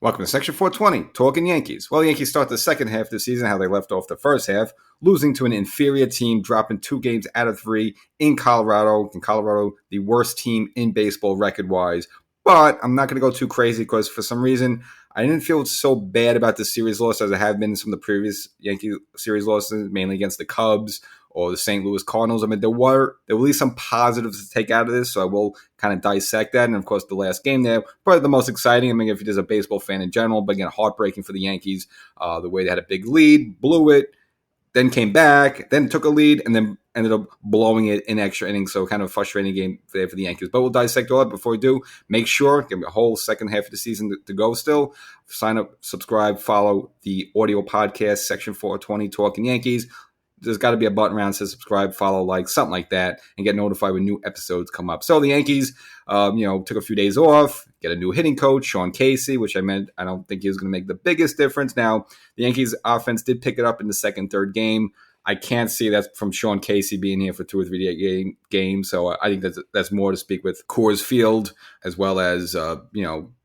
Welcome to Section 420, Talkin Yankees. Well, the Yankees start the second half of the season how they left off the first half, losing to an inferior team, dropping 2 games out of 3 in Colorado. In Colorado, the worst team in baseball record-wise. But I'm not going to go too crazy because for some reason, I didn't feel so bad about the series loss as I have been in some of the previous Yankee series losses, mainly against the Cubs or the St. Louis Cardinals. I mean, there were at least some positives to take out of this, so I will kind of dissect that. And, of course, the last game there, probably the most exciting. I mean, if you're just a baseball fan in general, but again, heartbreaking for the Yankees. The way they had a big lead, blew it, then came back, then took a lead, and then ended up blowing it in extra innings. So kind of a frustrating game there for the Yankees. But we'll dissect all that. Before we do, make sure, give me a whole second half of the season to go still. Sign up, subscribe, follow the audio podcast, Section 420, Talkin Yankees. There's got to be a button around that says subscribe, follow, like, something like that, and get notified when new episodes come up. So the Yankees, took a few days off, get a new hitting coach, Sean Casey, which I don't think he was going to make the biggest difference. Now, the Yankees offense did pick it up in the second, third game. I can't see that from Sean Casey being here for 2 or 3 games. So I think that's more to speak with Coors Field, as well as,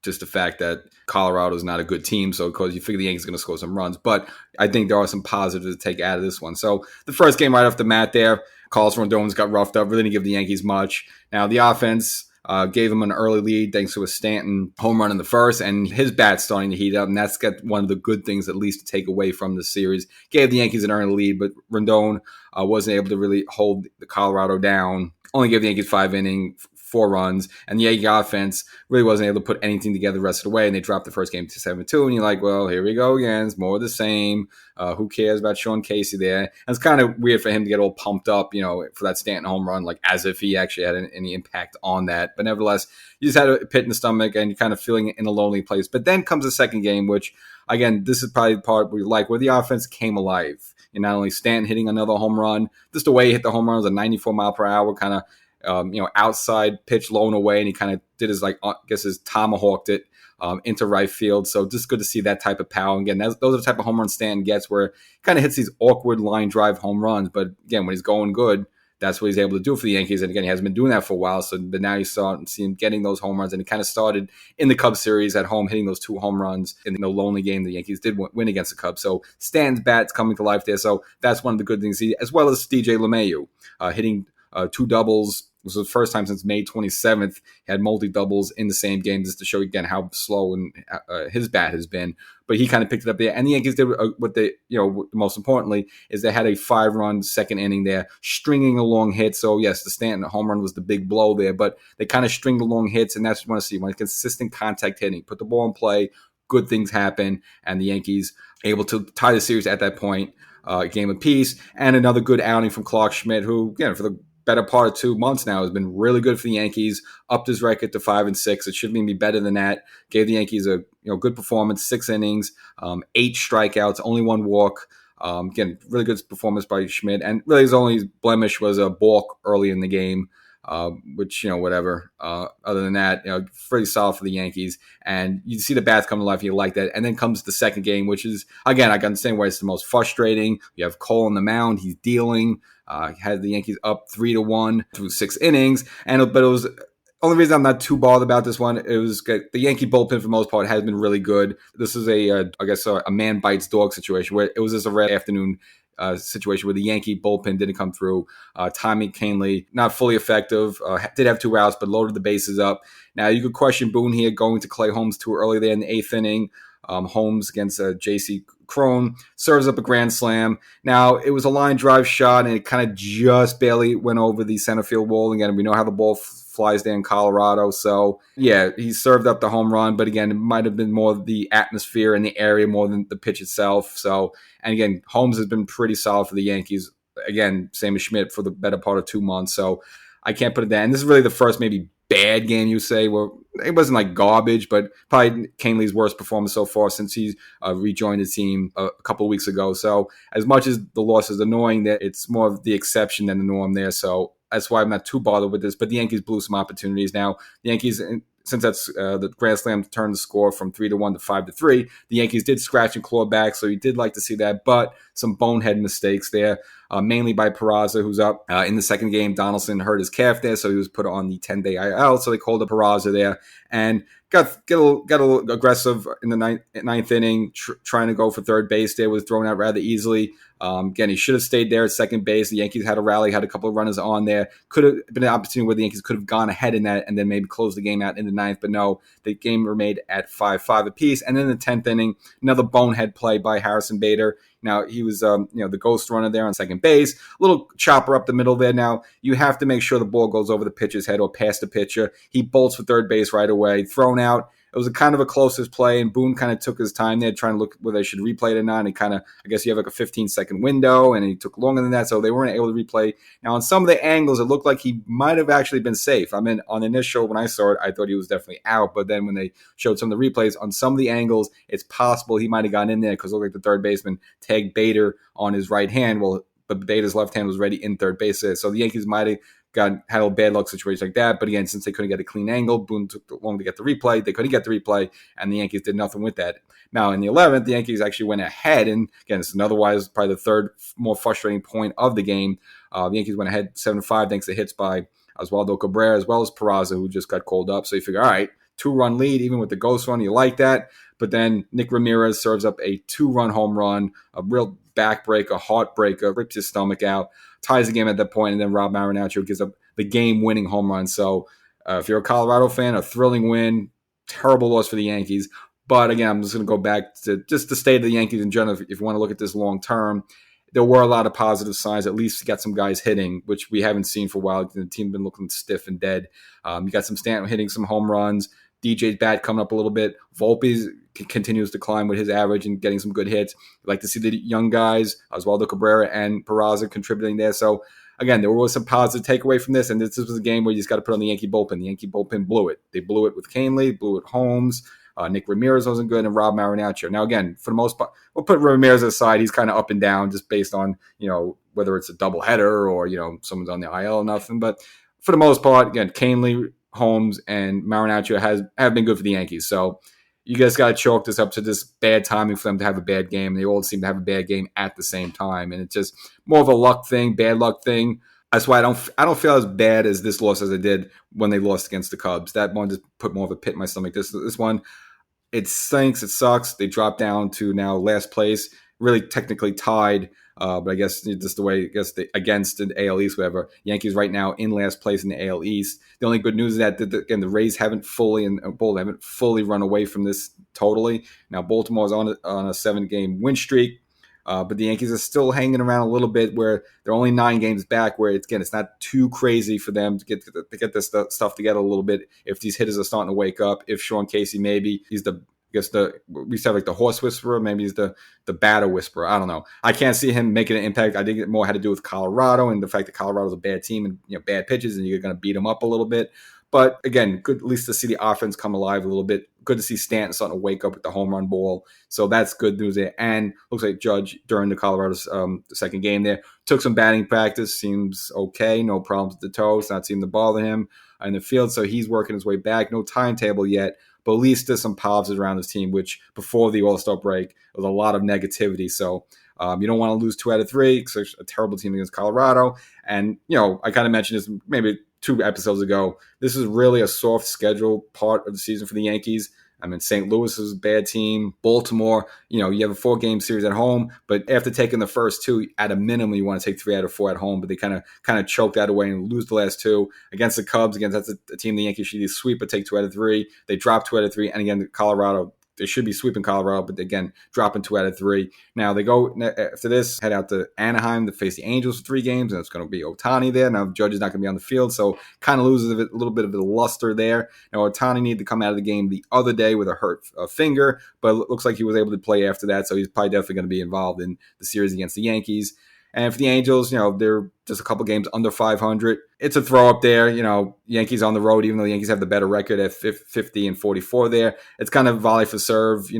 just the fact that Colorado is not a good team. So, because you figure the Yankees are going to score some runs. But I think there are some positives to take out of this one. So, the first game right off the mat there, Carlos Rodon's got roughed up. Really didn't give the Yankees much. Now, the offense gave him an early lead thanks to a Stanton home run in the first, and his bat's starting to heat up, and that's got one of the good things, at least, to take away from the series. Gave the Yankees an early lead, but Rodon wasn't able to really hold the Colorado down. Only gave the Yankees 5 innings, 4 runs, and the Yankee offense really wasn't able to put anything together the rest of the way, and they dropped the first game to 7-2, and you're like, well, here we go again. It's more of the same. Who cares about Sean Casey there? And it's kind of weird for him to get all pumped up, for that Stanton home run, like as if he actually had any impact on that. But nevertheless, you just had a pit in the stomach, and you're kind of feeling in a lonely place. But then comes the second game, which, again, this is probably the part we like, where the offense came alive. And not only Stanton hitting another home run, just the way he hit the home run was a 94 mile per hour kind of outside pitch low and away, and he kind of did his tomahawked it into right field. So just good to see that type of power. And again, those are the type of home runs Stanton gets, where he kind of hits these awkward line drive home runs. But again, when he's going good, that's what he's able to do for the Yankees. And again, he hasn't been doing that for a while. But now you see him getting those home runs, and he kind of started in the Cubs series at home, hitting those 2 home runs in the lonely game the Yankees did win against the Cubs. So Stanton's bat's coming to life there. So that's one of the good things, as well as DJ LeMahieu hitting 2 doubles. This was the first time since May 27th he had multi-doubles in the same game, just to show again how slow and his bat has been. But he kind of picked it up there. And the Yankees did what they, most importantly, is they had a 5-run second inning there, stringing along hits. So, yes, the Stanton home run was the big blow there, but they kind of stringed along hits, and that's what you want to see. When consistent contact hitting, put the ball in play, good things happen, and the Yankees able to tie the series at that point, game apiece. And another good outing from Clark Schmidt, who, for the better part of 2 months now has been really good for the Yankees, upped his record to 5-6. It should be better than that. Gave the Yankees a good performance, 6 innings, 8 strikeouts, only 1 walk. Again, really good performance by Schmidt. And really his only blemish was a balk early in the game, which, whatever. Other than that, pretty solid for the Yankees. And you see the bats come to life, you like that. And then comes the second game, which is, again, I can understand why it's the most frustrating. You have Cole on the mound, he's dealing. Had the Yankees up 3-1 through 6 innings. But it was only reason I'm not too bothered about this one. It was the Yankee bullpen for the most part has been really good. This is a man bites dog situation, where it was just a red afternoon situation where the Yankee bullpen didn't come through. Tommy Kahnle, not fully effective, did have 2 outs, but loaded the bases up. Now, you could question Boone here going to Clay Holmes too early there in the 8th inning. Holmes against J.C. Cron serves up a grand slam. Now, it was a line drive shot, and it kind of just barely went over the center field wall. Again, we know how the ball flies there in Colorado. So, yeah, he served up the home run, but again, it might have been more the atmosphere in the area more than the pitch itself. So, and again, Holmes has been pretty solid for the Yankees. Again, same as Schmidt for the better part of 2 months. So, I can't put it down. And this is really the first maybe bad game, you say, where it wasn't like garbage, but probably Kahnle's worst performance so far since he's rejoined the team a couple of weeks ago. So as much as the loss is annoying, that it's more of the exception than the norm there. So that's why I'm not too bothered with this. But the Yankees blew some opportunities. Now, the Yankees, since that's the grand slam turned the score from 3-1 to 5-3, the Yankees did scratch and claw back. So you did like to see that, but some bonehead mistakes there. mainly by Peraza, who's up in the second game. Donaldson hurt his calf there, so he was put on the 10-day IL. So they called up Peraza there and got a little aggressive in the ninth inning, trying to go for third base there. Was thrown out rather easily. Again, he should have stayed there at second base. The Yankees had a rally, had a couple of runners on there. Could have been an opportunity where the Yankees could have gone ahead in that and then maybe closed the game out in the ninth. But no, the game remained at 5-5 apiece. And then in the 10th inning, another bonehead play by Harrison Bader. Now, he was the ghost runner there on second base. A little chopper up the middle there. Now, you have to make sure the ball goes over the pitcher's head or past the pitcher. He bolts for third base right away, thrown out. It was a kind of a closest play, and Boone kind of took his time there trying to look whether they should replay it or not. And he kind of, I guess you have like a 15-second window, and he took longer than that, so they weren't able to replay. Now, on some of the angles, it looked like he might have actually been safe. I mean, on the initial, when I saw it, I thought he was definitely out, but then when they showed some of the replays, on some of the angles, it's possible he might have gotten in there because it looked like the third baseman tagged Bader on his right hand. Well, but Bader's left hand was already in third base there. So the Yankees might have had a bad luck situation like that. But again, since they couldn't get a clean angle, Boone took long to get the replay. They couldn't get the replay, and the Yankees did nothing with that. Now, in the 11th, the Yankees actually went ahead, and again, it's otherwise probably the third more frustrating point of the game. The Yankees went ahead 7-5 thanks to hits by Oswaldo Cabrera as well as Peraza, who just got called up. So you figure, all right, 2-run lead, even with the ghost run, you like that. But then Nick Ramirez serves up a 2-run home run, a real backbreaker, heartbreaker, rips his stomach out, ties the game at that point, and then Rob Marinaccio gives up the game-winning home run. So if you're a Colorado fan, a thrilling win, terrible loss for the Yankees. But again, I'm just going to go back to just the state of the Yankees in general. If you want to look at this long-term, there were a lot of positive signs. At least you got some guys hitting, which we haven't seen for a while. The team's been looking stiff and dead. You got some Stanton hitting some home runs. DJ's bat coming up a little bit. Volpe continues to climb with his average and getting some good hits. You like to see the young guys, Oswaldo Cabrera and Peraza, contributing there. So, again, there was some positive takeaway from this, and this was a game where you just got to put on the Yankee bullpen. The Yankee bullpen blew it. They blew it with Canely, blew it Holmes. Nick Ramirez wasn't good, and Rob Marinaccio. Now, again, for the most part, we'll put Ramirez aside. He's kind of up and down just based on, whether it's a doubleheader or, someone's on the IL or nothing. But for the most part, again, Canely, Holmes, and Marinaccio have been good for the Yankees. So you guys got to chalk this up to this bad timing for them to have a bad game. They all seem to have a bad game at the same time, and it's just more of a luck thing, bad luck thing. That's why I don't feel as bad as this loss as I did when they lost against the Cubs. That one just put more of a pit in my stomach. This one, it stinks. It sucks. They dropped down to now last place, really technically tied. But I guess just the way, against the AL East, whatever. Yankees right now in last place in the AL East. The only good news is that, again, the Rays haven't fully run away from this totally. Now, Baltimore's on a 7-game win streak. But the Yankees are still hanging around a little bit where they're only 9 games back, where it's not too crazy for them to get this stuff together a little bit. If these hitters are starting to wake up, if Sean Casey, maybe he's we used to have like the horse whisperer, maybe he's the batter whisperer. I don't know. I can't see him making an impact. I think it more had to do with Colorado and the fact that Colorado's a bad team and bad pitches and you're going to beat them up a little bit. But again, good at least to see the offense come alive a little bit. Good to see Stanton starting to wake up with the home run ball. So that's good news there. And looks like Judge during the Colorado's second game there took some batting practice. Seems okay. No problems with the toes. Not seeming to bother him in the field. So he's working his way back. No timetable yet. But at least there's some positives around this team, which before the All-Star break was a lot of negativity. So you don't want to lose 2 out of 3 because it's a terrible team against Colorado. And, I kind of mentioned this maybe 2 episodes ago. This is really a soft schedule part of the season for the Yankees. I mean, St. Louis is a bad team. Baltimore, you have a 4-game series at home, but after taking the first 2, at a minimum, you want to take 3 out of 4 at home. But they kind of choke that away and lose the last 2 against the Cubs. Again, that's a team the Yankees should either sweep or take 2 out of 3. They drop 2 out of 3, and again, Colorado. They should be sweeping Colorado, but again, dropping 2 out of 3. Now, they go after this, head out to Anaheim to face the Angels for 3 games, and it's going to be Ohtani there. Now, Judge is not going to be on the field, so kind of loses a little bit of the luster there. Now, Ohtani needed to come out of the game the other day with a hurt finger, but it looks like he was able to play after that, so he's probably definitely going to be involved in the series against the Yankees. And for the Angels, they're just a couple games under 500. It's a throw up there. Yankees on the road, even though the Yankees have the better record at 50 and 44 there. It's kind of volley for serve.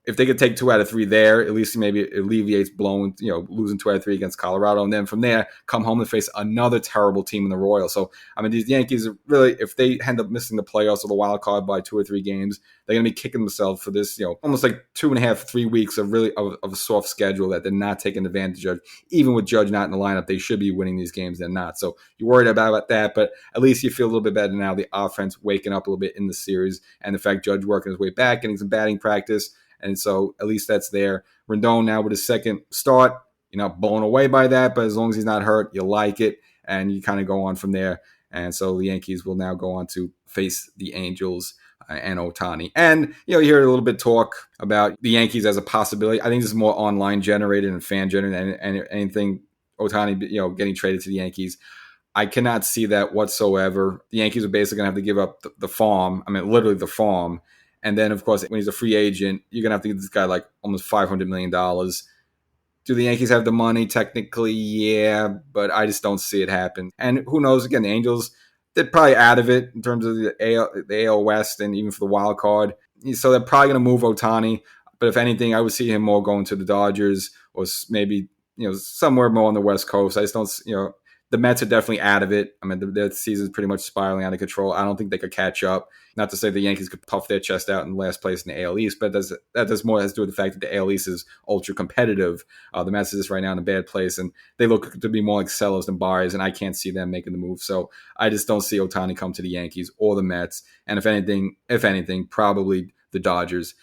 If they could take 2 out of 3 there, at least maybe it alleviates losing 2 out of 3 against Colorado. And then from there, come home and face another terrible team in the Royals. So, these Yankees really, if they end up missing the playoffs or the wild card by 2 or 3 games, they're going to be kicking themselves for this, almost like 2.5, 3 weeks of really of a soft schedule that they're not taking advantage of. Even with Judge not in the lineup, they should be winning these games. They're not. So you're worried about that, but at least you feel a little bit better now. The offense waking up a little bit in the series, and the fact Judge working his way back, getting some batting practice. And so at least that's there. Rendon now with his second start, you're not blown away by that, but as long as he's not hurt, you like it, and you kind of go on from there. And so the Yankees will now go on to face the Angels and Ohtani. And, you hear a little bit talk about the Yankees as a possibility. I think this is more online generated and fan generated and anything Ohtani, getting traded to the Yankees. I cannot see that whatsoever. The Yankees are basically going to have to give up the farm. Literally the farm. And then, of course, when he's a free agent, you're going to have to give this guy like almost $500 million. Do the Yankees have the money? Technically, yeah, but I just don't see it happen. And who knows? Again, the Angels, they're probably out of it in terms of the AL West and even for the wild card. So they're probably going to move Ohtani. But if anything, I would see him more going to the Dodgers or maybe, somewhere more on the West Coast. I just don't, the Mets are definitely out of it. Their season's pretty much spiraling out of control. I don't think they could catch up. Not to say the Yankees could puff their chest out in last place in the AL East, but that does more has to do with the fact that the AL East is ultra competitive. The Mets are just right now in a bad place, and they look to be more like sellers than buyers, and I can't see them making the move. So I just don't see Ohtani come to the Yankees or the Mets. And if anything, probably the Dodgers.